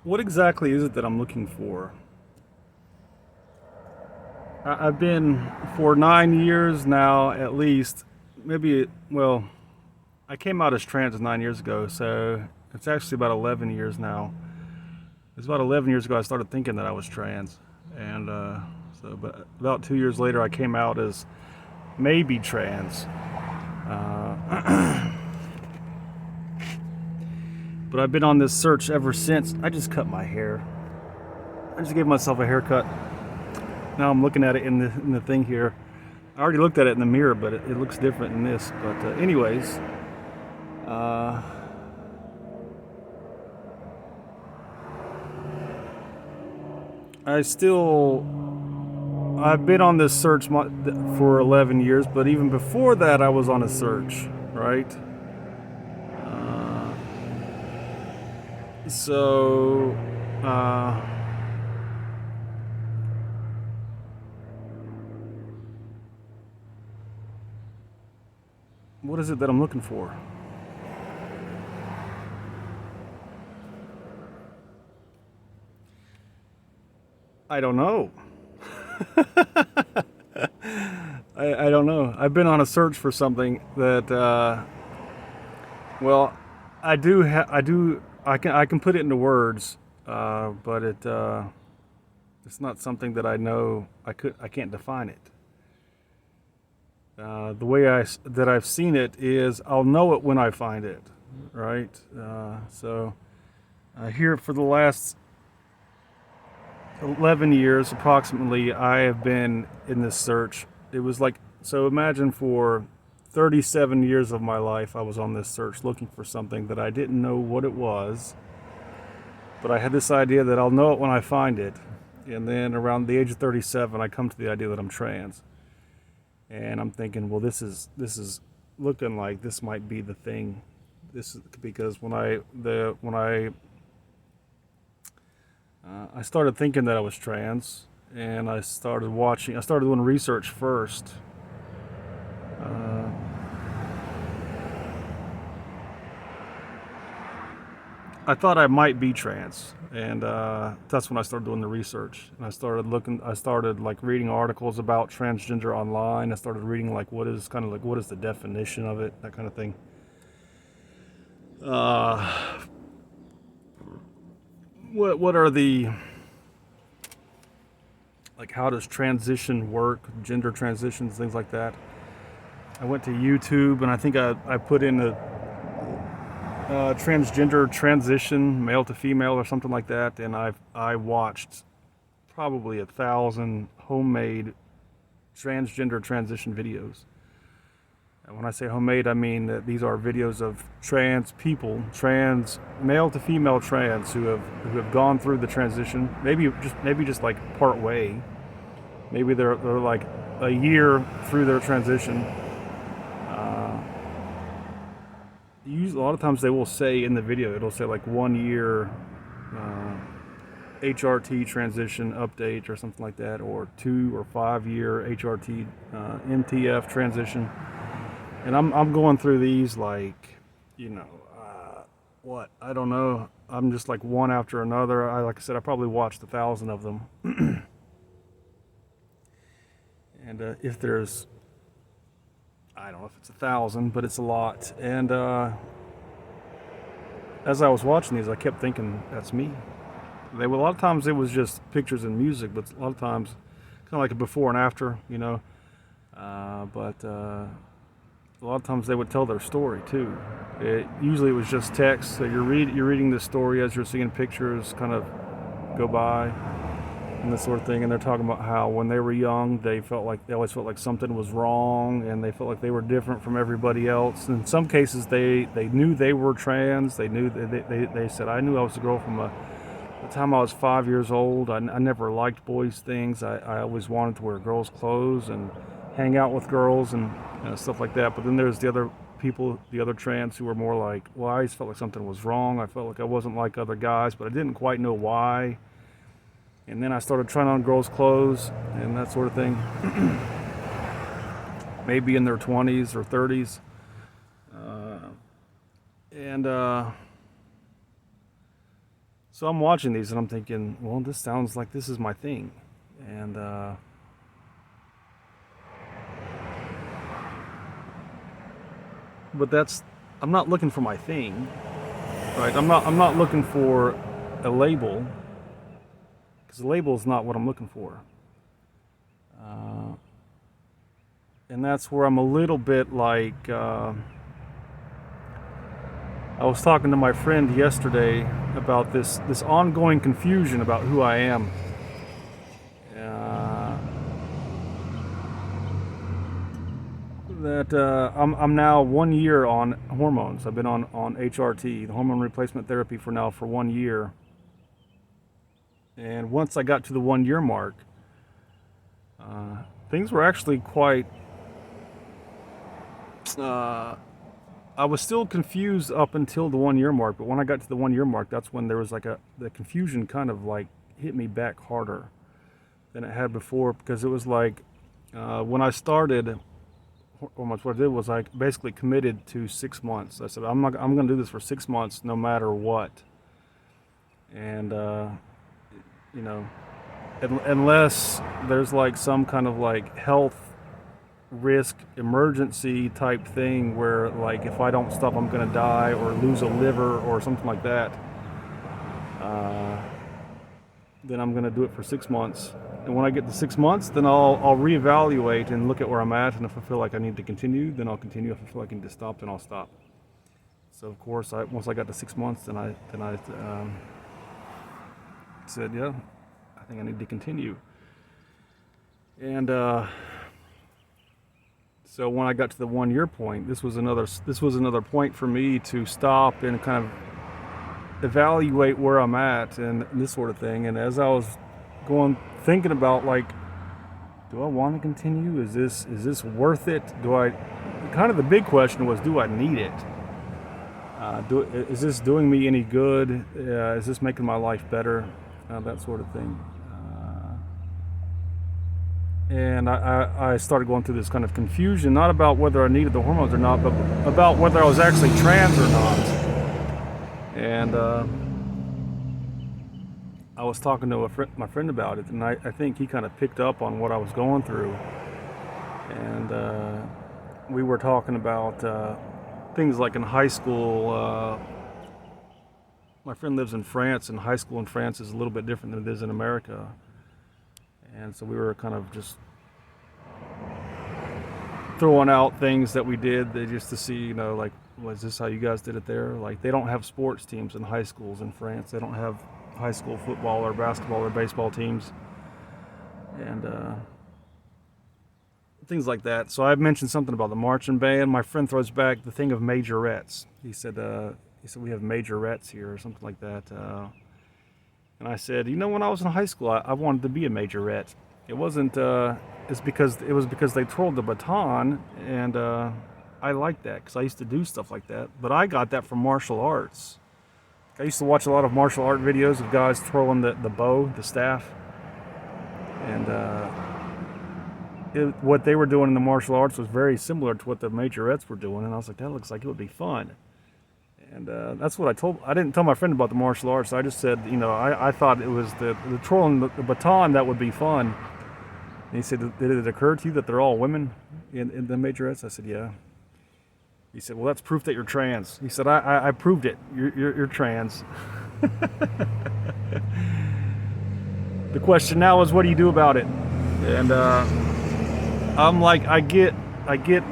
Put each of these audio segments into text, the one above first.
What exactly is it that I'm looking for? I've been for 9 years now, at least. Maybe, well, I came out as trans 9 years ago, so it's actually about 11 years now. It's about 11 years ago I started thinking that I was trans. And but about 2 years later, I came out as maybe trans. But I've been on this search ever since. I just cut my hair. I just gave myself a haircut. Now I'm looking at it in the thing here. I already looked at it in the mirror, but it looks different in this. But anyways, uh, I've been on this search for 11 years, but even before that, I was on a search, right? So, uh, what is it that I'm looking for? I don't know. I don't know. I've been on a search for something that, well, I can put it into words, but it's not something that I know. I can't define it. The way that I've seen it is I'll know it when I find it, right? Here for the last 11 years approximately, I have been in this search. It was like, so imagine for 37 years of my life, I was on this search looking for something that I didn't know what it was, but I had this idea that I'll know it when I find it. And then around the age of 37, I come to the idea that I'm trans. And I'm thinking, well, this is looking like this might be the thing. This is because I started thinking that I was trans, and I started watching. I started doing research first. Uh, I thought I might be trans, and that's when I started doing the research. And I started looking. I started like reading articles about transgender online. I started reading like what is the definition of it, that kind of thing. Uh, what are the like how does transition work, gender transitions, things like that. I went to YouTube and I think I put in a transgender transition, male to female or something like that, and I watched probably 1,000 homemade transgender transition videos. And when I say homemade, I mean that these are videos of trans people, trans male to female trans who have gone through the transition. Maybe just like part way. Maybe they're like a year through their transition. Uh, a lot of times they will say in the video, it'll say like 1 year HRT transition update or something like that, or 2 or 5 year HRT MTF transition. And I'm going through these like, you know, what I don't know. I'm just like one after another. Like I said, I probably watched 1,000 of them. And if there's, I don't know if it's 1,000, but it's a lot. And as I was watching these, I kept thinking, that's me. A lot of times it was just pictures and music, but a lot of times kind of like a before and after, you know. But a lot of times they would tell their story too. Usually it was just text. So you're reading the story as you're seeing pictures kind of go by and this sort of thing. And they're talking about how when they were young, they always felt like something was wrong, and they felt like they were different from everybody else. In some cases, they knew they were trans. They said, I knew I was a girl from the time I was 5 years old. I never liked boys' things. I always wanted to wear girls' clothes and hang out with girls and stuff like that. But then there's the other people, the other trans, who were more like, well, I just felt like something was wrong. I felt like I wasn't like other guys, but I didn't quite know why. And then I started trying on girls' clothes and that sort of thing. Maybe in their 20s or 30s. And So I'm watching these and I'm thinking, well, this sounds like this is my thing. And but I'm not looking for my thing, right? I'm not looking for a label, because a label is not what I'm looking for. And that's where I'm a little bit like, I was talking to my friend yesterday about this ongoing confusion about who I am. Uh, I'm now 1 year on hormones. I've been on HRT, the hormone replacement therapy, for 1 year. And once I got to the 1 year mark, things were actually quite. I was still confused up until the 1 year mark, but when I got to the 1 year mark, that's when there was like the confusion kind of like hit me back harder than it had before, because it was like, when I started, almost what I did was I basically committed to 6 months. I said, I'm going to do this for 6 months no matter what. And, you know, unless there's like some kind of like health risk emergency type thing where, like, if I don't stop I'm gonna die or lose a liver or something like that, then I'm gonna do it for 6 months. And when I get to 6 months, then I'll reevaluate and look at where I'm at, and if I feel like I need to continue, then I'll continue. If I feel like I need to stop, then I'll stop. So of course, once I got to 6 months, then I said, yeah, I think I need to continue. And so when I got to the 1 year point, this was another point for me to stop and kind of evaluate where I'm at and this sort of thing. And as I was thinking about, like, do I want to continue? Is this worth it? Kind of the big question was, do I need it? Is this doing me any good? Is this making my life better? That sort of thing. And I started going through this kind of confusion, not about whether I needed the hormones or not, but about whether I was actually trans or not. And I was talking to my friend about it, and I think he kind of picked up on what I was going through. And we were talking about things like in high school. My friend lives in France, and high school in France is a little bit different than it is in America. And so we were kind of just throwing out things that we did just to see, like, was this how you guys did it there? Like, they don't have sports teams in high schools in France. They don't have high school football or basketball or baseball teams. And things like that. So I mentioned something about the marching band. My friend throws back the thing of majorettes. He said we have majorettes here or something like that. And I said, when I was in high school, I wanted to be a majorette. It wasn't. It was because they twirled the baton, and I liked that because I used to do stuff like that. But I got that from martial arts. I used to watch a lot of martial art videos of guys twirling the bow, the staff, and what they were doing in the martial arts was very similar to what the majorettes were doing. And I was like, that looks like it would be fun. And that's what I didn't tell my friend about the martial arts. I just said, I thought it was the twirling the baton that would be fun. And he said, did it occur to you that they're all women in the majorettes? I said, yeah. He said, well, that's proof that you're trans. He said, I proved it. You're trans. The question now is, what do you do about it? And I'm like, I get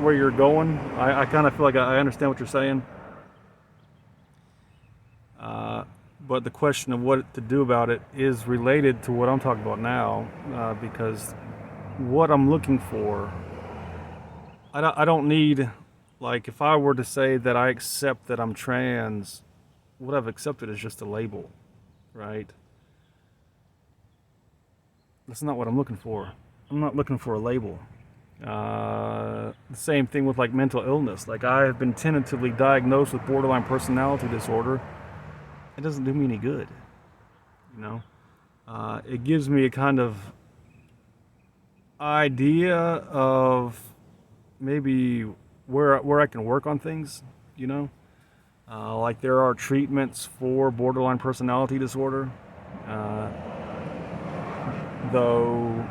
where you're going. I kind of feel like I understand what you're saying. But the question of what to do about it is related to what I'm talking about now, because what I'm looking for, I don't need, like, if I were to say that I accept that I'm trans, what I've accepted is just a label, right? That's not what I'm looking for. I'm not looking for a label. The same thing with, like, mental illness. Like, I have been tentatively diagnosed with borderline personality disorder. It doesn't do me any good, It gives me a kind of idea of maybe where I can work on things, Like there are treatments for borderline personality disorder, uh, though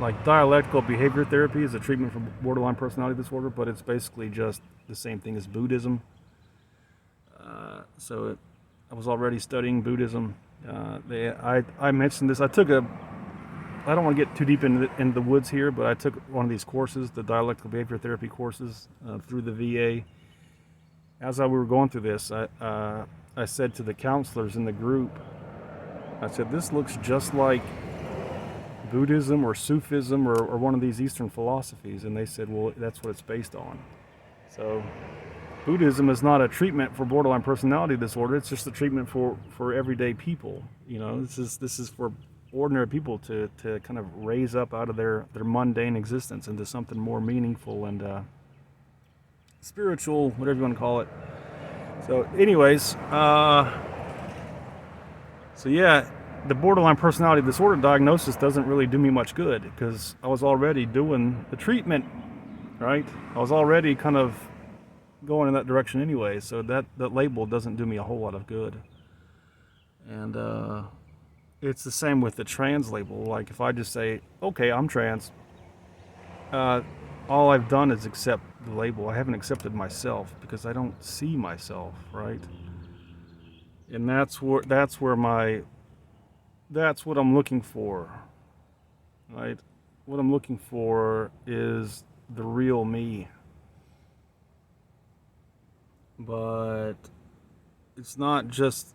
like dialectical behavior therapy is a treatment for borderline personality disorder, but it's basically just the same thing as Buddhism. I was already studying Buddhism. I mentioned this. I don't want to get too deep in the woods here, but I took one of these courses, the dialectical behavior therapy courses, through the VA. As we were going through this, I said to the counselors in the group, I said, this looks just like Buddhism or Sufism or one of these Eastern philosophies. And they said, well, that's what it's based on. So Buddhism is not a treatment for borderline personality disorder. It's just a treatment for everyday people. You know, this is for ordinary people to kind of raise up out of their mundane existence into something more meaningful and spiritual, whatever you want to call it. So anyways, so yeah, the borderline personality disorder diagnosis doesn't really do me much good because I was already doing the treatment, right? I was already kind of going in that direction anyway, so that label doesn't do me a whole lot of good. And it's the same with the trans label. Like if I just say, okay, I'm trans, all I've done is accept the label. I haven't accepted myself because I don't see myself, right? And that's what I'm looking for, right? What I'm looking for is the real me. But it's not just,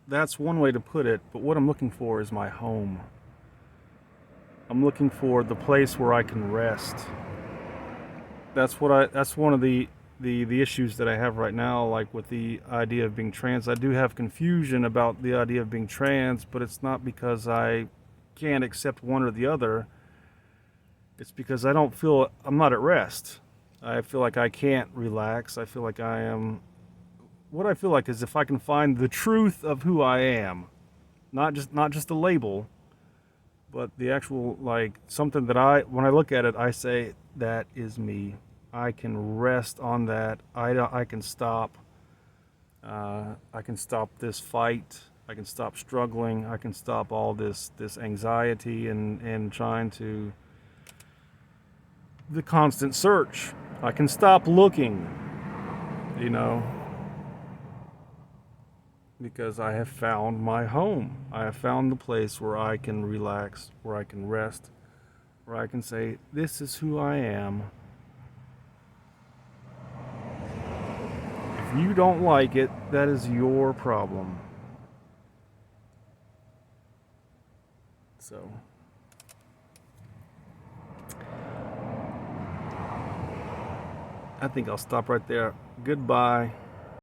that's one way to put it, but what I'm looking for is my home. I'm looking for the place where I can rest. That's one of the issues that I have right now, like with the idea of being trans. I do have confusion about the idea of being trans, but it's not because I can't accept one or the other. It's because I'm not at rest. I feel like I can't relax. I feel like what I feel like is if I can find the truth of who I am, not just a label, but the actual, like, something that when I look at it, I say, that is me. I can rest on that. I can stop. I can stop this fight. I can stop struggling. I can stop all this anxiety and trying to, the constant search. I can stop looking, you know, because I have found my home. I have found the place where I can relax, where I can rest, where I can say, this is who I am. If you don't like it, that is your problem. So I think I'll stop right there. Goodbye.